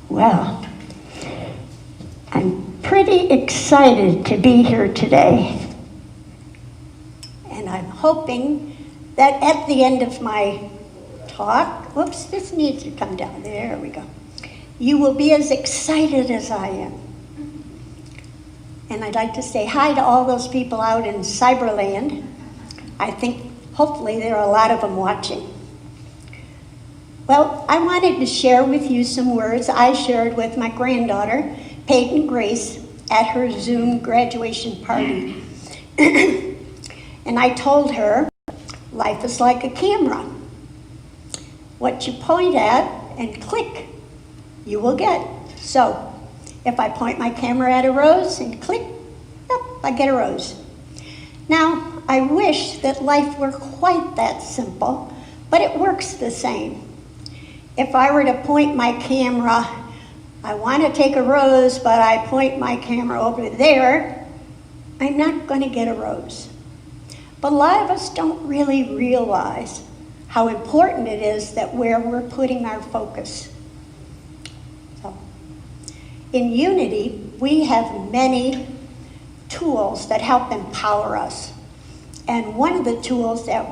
Well, I'm pretty excited to be here today. And I'm hoping that at the end of my talk, whoops, this needs to come down. There we go. You will be as excited as I am. And I'd like to say hi to all those people out in Cyberland. I think hopefully there are a lot of them watching. Well, I wanted to share with you some words I shared with my granddaughter, Peyton Grace, at her Zoom graduation party. And I told her, life is like a camera. What you point at and click, you will get. So, if I point my camera at a rose and click, yep, I get a rose. Now, I wish that life were quite that simple, but it works the same. If I were to point my camera, I want to take a rose, but I point my camera over there, I'm not going to get a rose. But a lot of us don't really realize how important it is that where we're putting our focus. So, in Unity, we have many tools that help empower us. And one of the tools that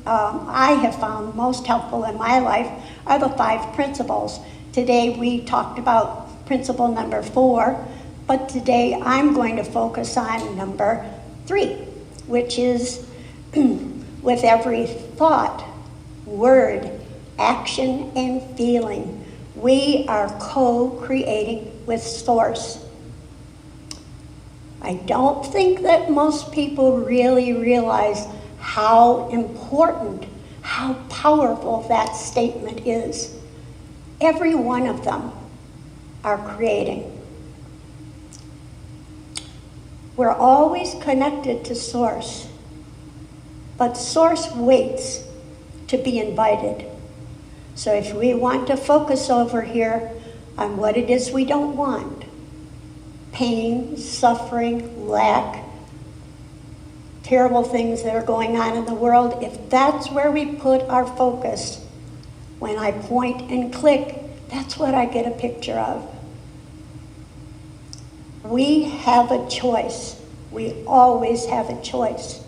I have found most helpful in my life are the 5 principles. Today we talked about principle number 4, but today I'm going to focus on number 3, which is with every thought, word, action, and feeling, we are co-creating with Source. I don't think that most people really realize how important, how powerful that statement is. Every one of them are creating. We're always connected to Source, but Source waits to be invited. So if we want to focus over here on what it is we don't want, pain, suffering, lack, terrible things that are going on in the world, if that's where we put our focus, when I point and click, that's what I get a picture of. We have a choice. We always have a choice.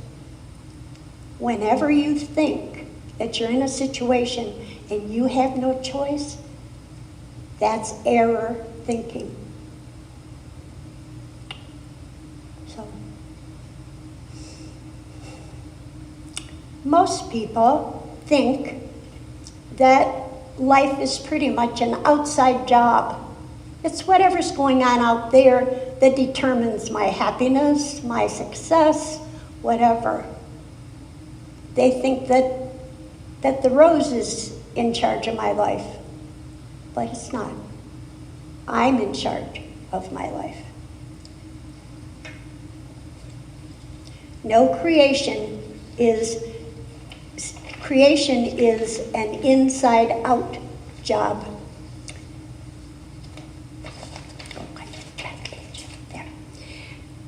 Whenever you think that you're in a situation and you have no choice, that's error thinking. Most people think that life is pretty much an outside job. It's whatever's going on out there that determines my happiness, my success, whatever. They think that the rose is in charge of my life, but it's not. I'm in charge of my life. No, creation is an inside-out job.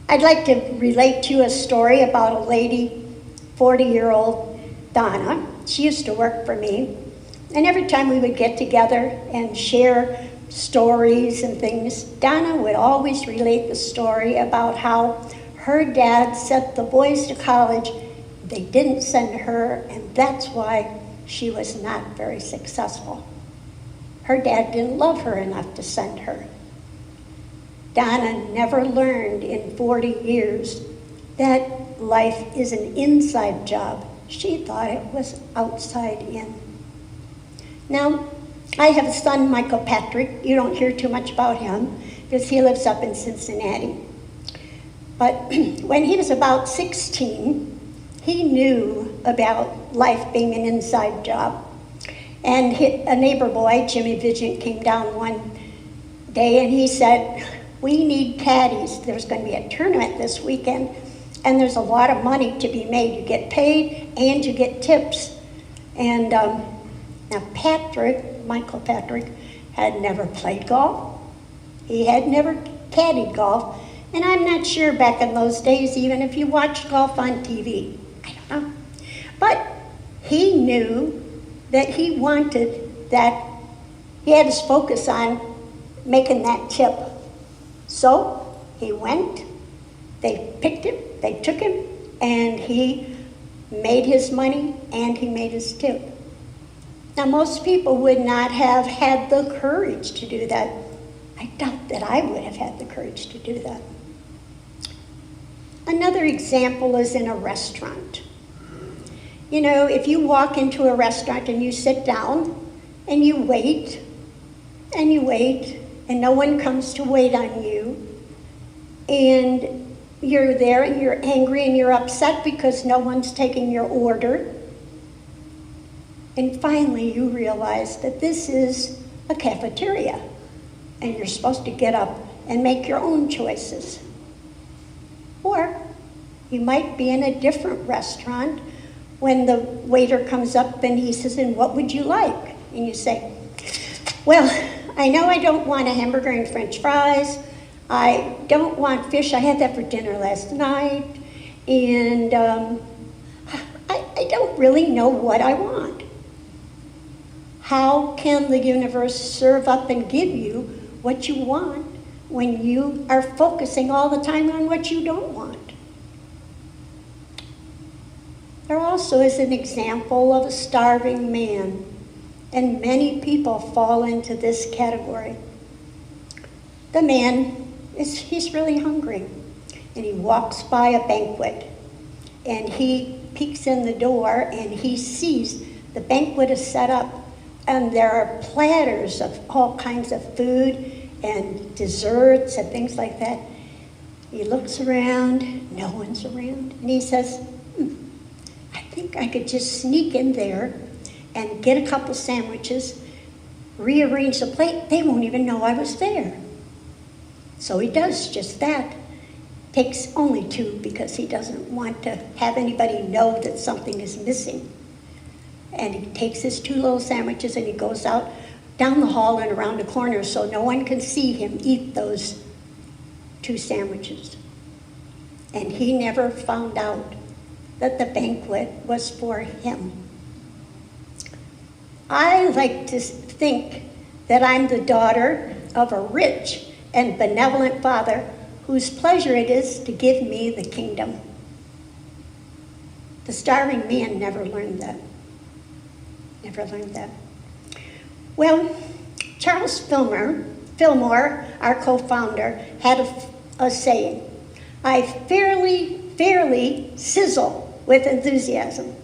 I'd like to relate to you a story about a lady, 40-year-old Donna. She used to work for me, and every time we would get together and share stories and things, Donna would always relate the story about how her dad sent the boys to college. They didn't send her, and that's why she was not very successful. Her dad didn't love her enough to send her. Donna never learned in 40 years that life is an inside job. She thought it was outside in. Now, I have a son, Michael Patrick. You don't hear too much about him because he lives up in Cincinnati. But when he was about 16, he knew about life being an inside job. And a neighbor boy, Jimmy Vigent, came down one day and he said, "We need caddies. There's going to be a tournament this weekend, and there's a lot of money to be made. You get paid and you get tips." And now Michael Patrick, had never played golf. He had never caddied golf. And I'm not sure back in those days, even if you watched golf on TV. I don't know. But he knew that he wanted that, he had his focus on making that tip. So he went, they picked him, they took him, and he made his money and he made his tip. Now, most people would not have had the courage to do that. I doubt that I would have had the courage to do that. Another example is in a restaurant. You know, if you walk into a restaurant and you sit down and you wait, and you wait, and no one comes to wait on you, and you're there and you're angry and you're upset because no one's taking your order, and finally you realize that this is a cafeteria and you're supposed to get up and make your own choices. Or you might be in a different restaurant when the waiter comes up and he says, "And what would you like?" And you say, "Well, I know I don't want a hamburger and french fries. I don't want fish. I had that for dinner last night. And I don't really know what I want." How can the universe serve up and give you what you want when you are focusing all the time on what you don't want? There also is an example of a starving man, and many people fall into this category. The man he's really hungry, and he walks by a banquet, and he peeks in the door, and he sees the banquet is set up, and there are platters of all kinds of food and desserts and things like that. He looks around, no one's around, and he says, "I think I could just sneak in there and get a couple sandwiches, rearrange the plate. They won't even know I was there." So he does just that. Takes only two because he doesn't want to have anybody know that something is missing. And he takes his two little sandwiches and he goes out down the hall and around the corner so no one can see him eat those two sandwiches. And he never found out that the banquet was for him. I like to think that I'm the daughter of a rich and benevolent Father whose pleasure it is to give me the kingdom. The starving man never learned that. Never learned that. Well, Charles Fillmore, our co-founder, had a saying, "I fairly sizzle with enthusiasm."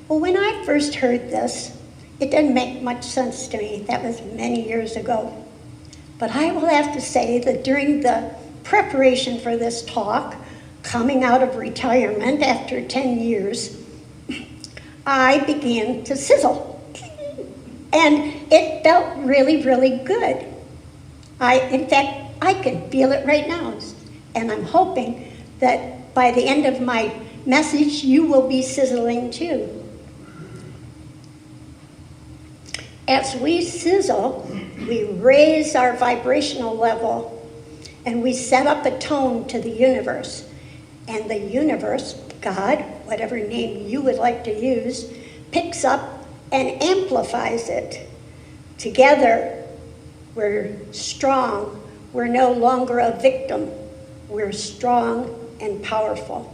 Well, when I first heard this, it didn't make much sense to me. That was many years ago. But I will have to say that during the preparation for this talk, coming out of retirement after 10 years, I began to sizzle. And it felt really, really good. In fact, I can feel it right now. And I'm hoping that by the end of my message, you will be sizzling too. As we sizzle, we raise our vibrational level and we set up a tone to the universe. And the universe, God, whatever name you would like to use, picks up and amplifies it. Together, we're strong. We're no longer a victim. We're strong and powerful.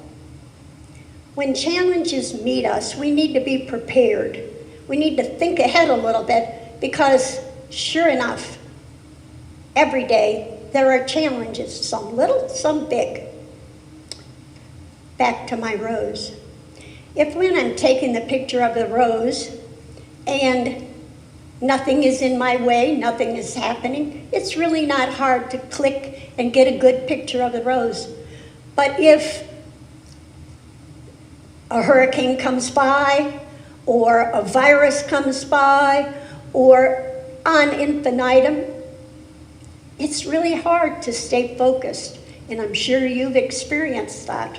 When challenges meet us, we need to be prepared. We need to think ahead a little bit because, sure enough, every day there are challenges, some little, some big. Back to my rose. If when I'm taking the picture of the rose and nothing is in my way, nothing is happening, it's really not hard to click and get a good picture of the rose. But if a hurricane comes by, or a virus comes by, or on infinitum, it's really hard to stay focused, and I'm sure you've experienced that.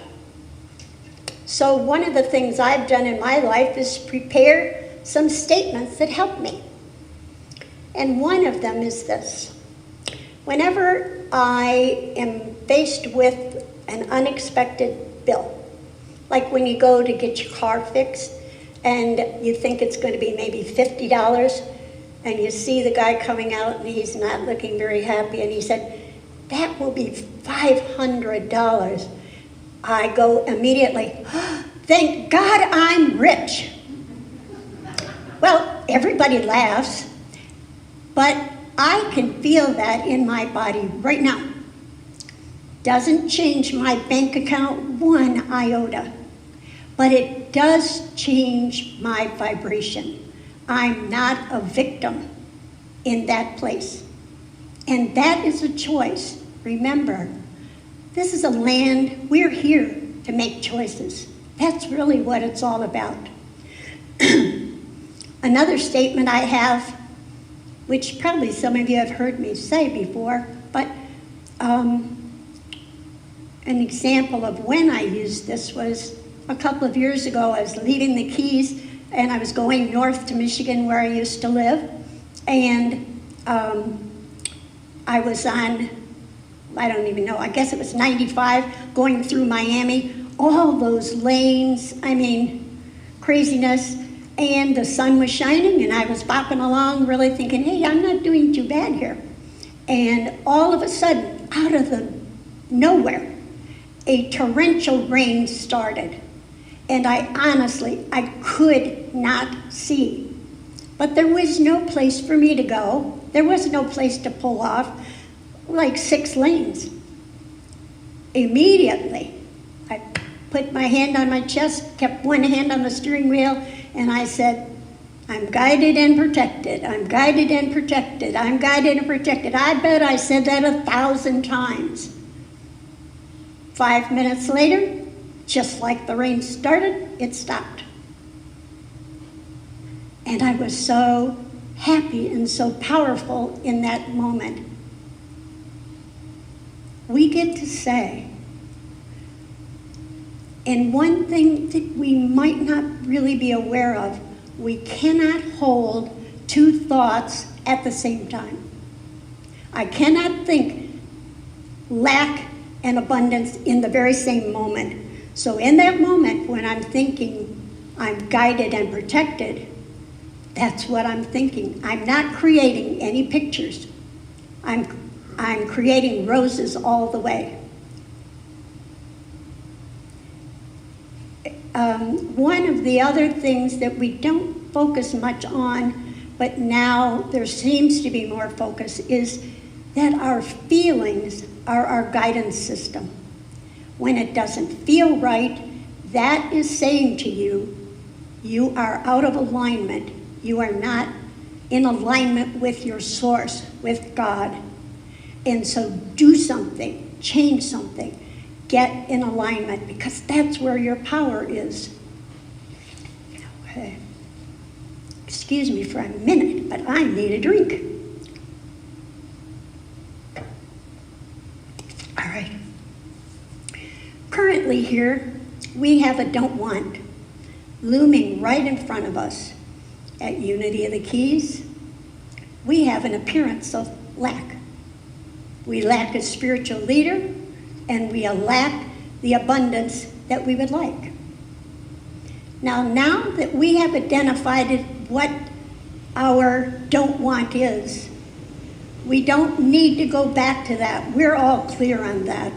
So one of the things I've done in my life is prepare some statements that help me. And one of them is this. Whenever I am faced with an unexpected bill, like when you go to get your car fixed and you think it's going to be maybe $50, and you see the guy coming out and he's not looking very happy, and he said, "That will be $500. I go immediately, "Oh, thank God I'm rich." Well, everybody laughs, but I can feel that in my body right now. Doesn't change my bank account one iota, but it does change my vibration. I'm not a victim in that place. And that is a choice. Remember, this is a land, we're here to make choices. That's really what it's all about. Another statement I have, which probably some of you have heard me say before, but an example of when I used this was a couple of years ago. I was leaving the Keys and I was going north to Michigan where I used to live, and I was on, I don't even know, I guess it was 95 going through Miami, all those lanes, I mean, craziness, and the sun was shining and I was bopping along really thinking, hey, I'm not doing too bad here. And all of a sudden, out of the nowhere, a torrential rain started. And I could not see. But there was no place for me to go. There was no place to pull off, like 6 lanes. Immediately, I put my hand on my chest, kept one hand on the steering wheel, and I said, I'm guided and protected. I'm guided and protected. I'm guided and protected. I bet I said that 1,000 times. 5 minutes later, just like the rain started, it stopped. And I was so happy and so powerful in that moment. We get to say, and one thing that we might not really be aware of, we cannot hold 2 thoughts at the same time. I cannot think lack and abundance in the very same moment. So in that moment when I'm thinking I'm guided and protected, that's what I'm thinking. I'm not creating any pictures. I'm creating roses all the way. One of the other things that we don't focus much on, but now there seems to be more focus, is that our feelings are our guidance system. When it doesn't feel right, that is saying to you, you are out of alignment. You are not in alignment with your source, with God. And so do something, change something, get in alignment, because that's where your power is. Okay. Excuse me for a minute, but I need a drink. All right. Currently here, we have a don't want looming right in front of us. At Unity of the Keys, we have an appearance of lack. We lack a spiritual leader, and we lack the abundance that we would like. Now that we have identified what our don't want is, we don't need to go back to that. We're all clear on that.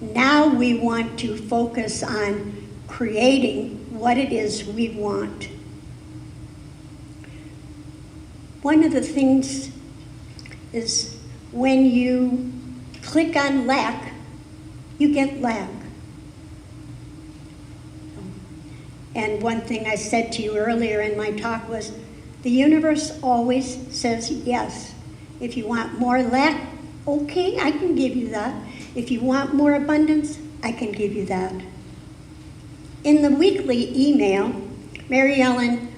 Now we want to focus on creating what it is we want. One of the things is when you click on lack, you get lack. And one thing I said to you earlier in my talk was, the universe always says yes. If you want more lack, okay, I can give you that. If you want more abundance, I can give you that. In the weekly email, Mary Ellen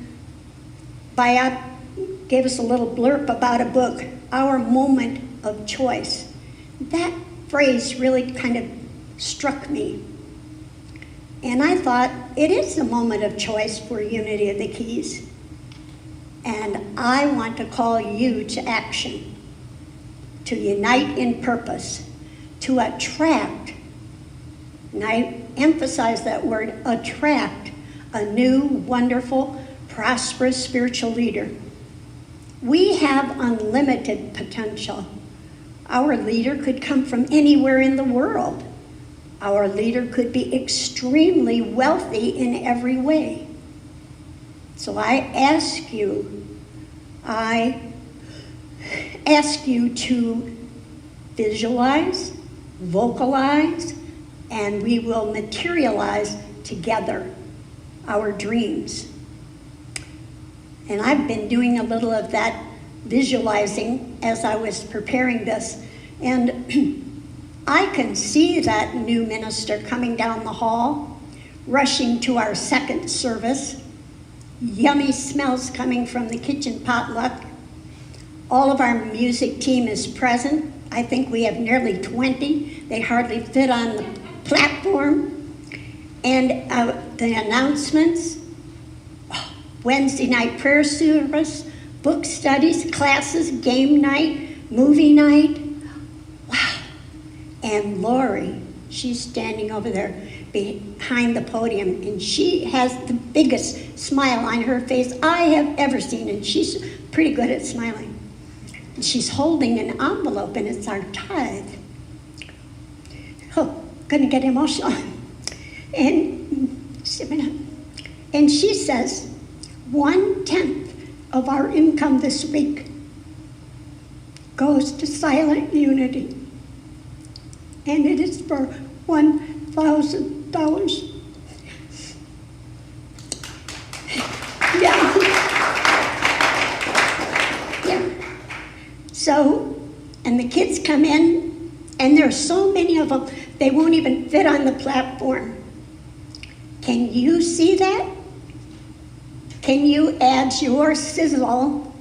gave us a little blurb about a book, Our Moment of Choice. That phrase really kind of struck me. And I thought, it is a moment of choice for Unity of the Keys. And I want to call you to action, to unite in purpose, to attract, and I emphasize that word, attract, a new, wonderful, prosperous spiritual leader. We have unlimited potential. Our leader could come from anywhere in the world. Our leader could be extremely wealthy in every way. So I ask you to visualize, vocalize, and we will materialize together our dreams. And I've been doing a little of that visualizing as I was preparing this. And I can see that new minister coming down the hall, rushing to our second service. Yummy smells coming from the kitchen potluck. All of our music team is present. I think we have nearly 20. They hardly fit on the platform. And the announcements, Wednesday night prayer service, book studies, classes, game night, movie night. Wow. And Lori, she's standing over there behind the podium, and she has the biggest smile on her face I have ever seen, and she's pretty good at smiling. And she's holding an envelope, and it's our tithe. Oh, gonna get emotional. And she says, 1/10 of our income this week goes to Silent Unity, and it is for $1,000. Yeah. So, and the kids come in, and there's so many of them, they won't even fit on the platform. Can you see that? Can you add your sizzle,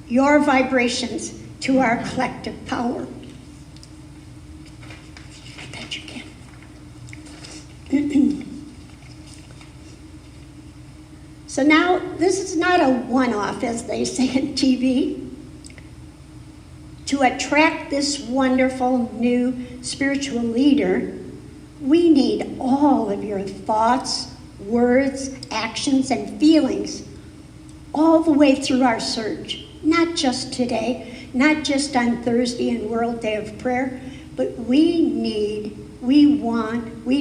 your vibrations to our collective power? I bet you can. So now, this is not a one-off, as they say in TV. To attract this wonderful new spiritual leader, we need all of your thoughts, words, actions, and feelings all the way through our search. Not just today, not just on Thursday and World Day of Prayer, but we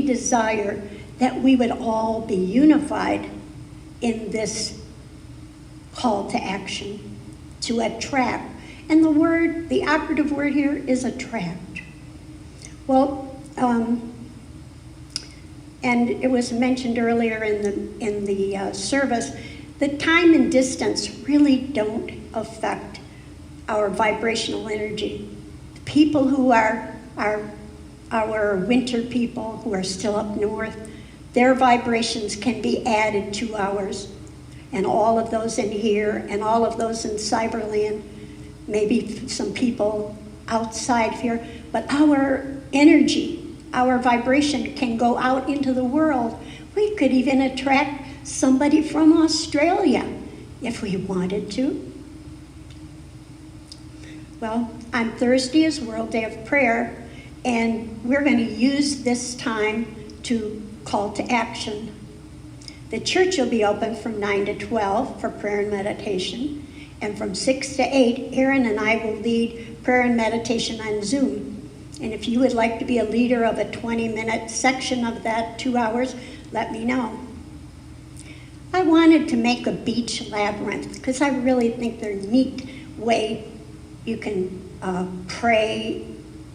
desire that we would all be unified in this call to action, to attract. And the operative word here is attract. Well, and it was mentioned earlier in the service, that time and distance really don't affect our vibrational energy. The people who are our winter people who are still up north, their vibrations can be added to ours. And all of those in here and all of those in Cyberland, maybe some people outside here, but our energy, our vibration can go out into the world. We could even attract somebody from Australia if we wanted to. Well, on Thursday is World Day of Prayer, and we're going to use this time to call to action. The church will be open from 9 to 12 for prayer and meditation, and from 6 to 8, Aaron and I will lead prayer and meditation on Zoom. And if you would like to be a leader of a 20-minute section of that 2 hours, let me know. I wanted to make a beach labyrinth because I really think they're a neat way you can pray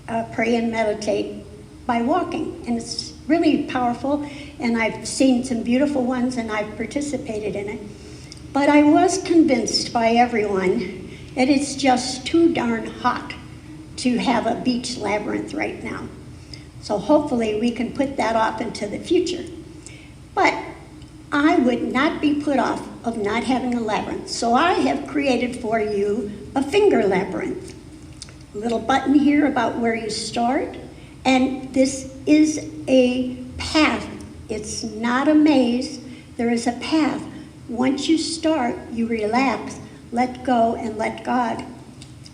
and meditate by walking. And it's really powerful, and I've seen some beautiful ones and I've participated in it. But I was convinced by everyone that it's just too darn hot to have a beach labyrinth right now. So hopefully we can put that off into the future. But I would not be put off of not having a labyrinth. So I have created for you a finger labyrinth. A little button here about where you start. And this is a path. It's not a maze. There is a path. Once you start, you relax, let go, and let God.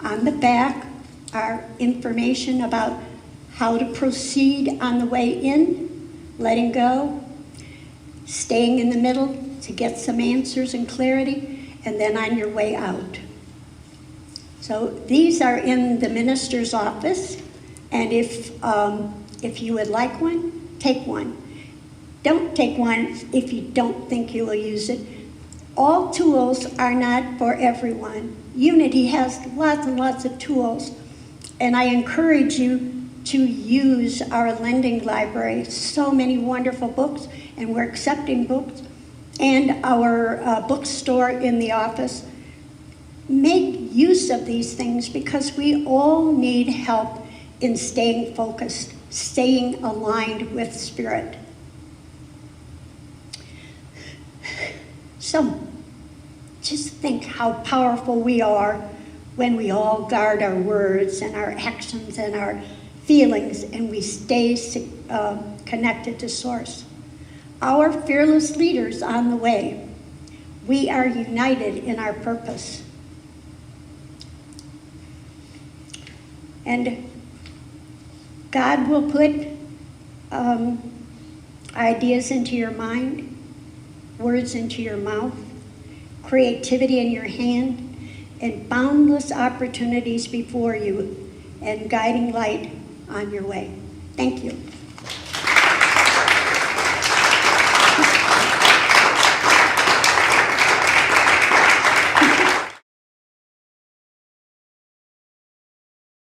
On the back are information about how to proceed on the way in, letting go, staying in the middle to get some answers and clarity, and then on your way out. So these are in the minister's office, and if you would like one, take one. Don't take one if you don't think you will use it. All tools are not for everyone. Unity has lots and lots of tools, and I encourage you to use our lending library. So many wonderful books, and we're accepting books, and our bookstore in the office. Make use of these things because we all need help in staying focused, staying aligned with Spirit. So, just think how powerful we are when we all guard our words and our actions and our feelings and we stay connected to Source. Our fearless leaders on the way. We are united in our purpose. And God will put ideas into your mind, words into your mouth, creativity in your hand, and boundless opportunities before you, and guiding light on your way. Thank you.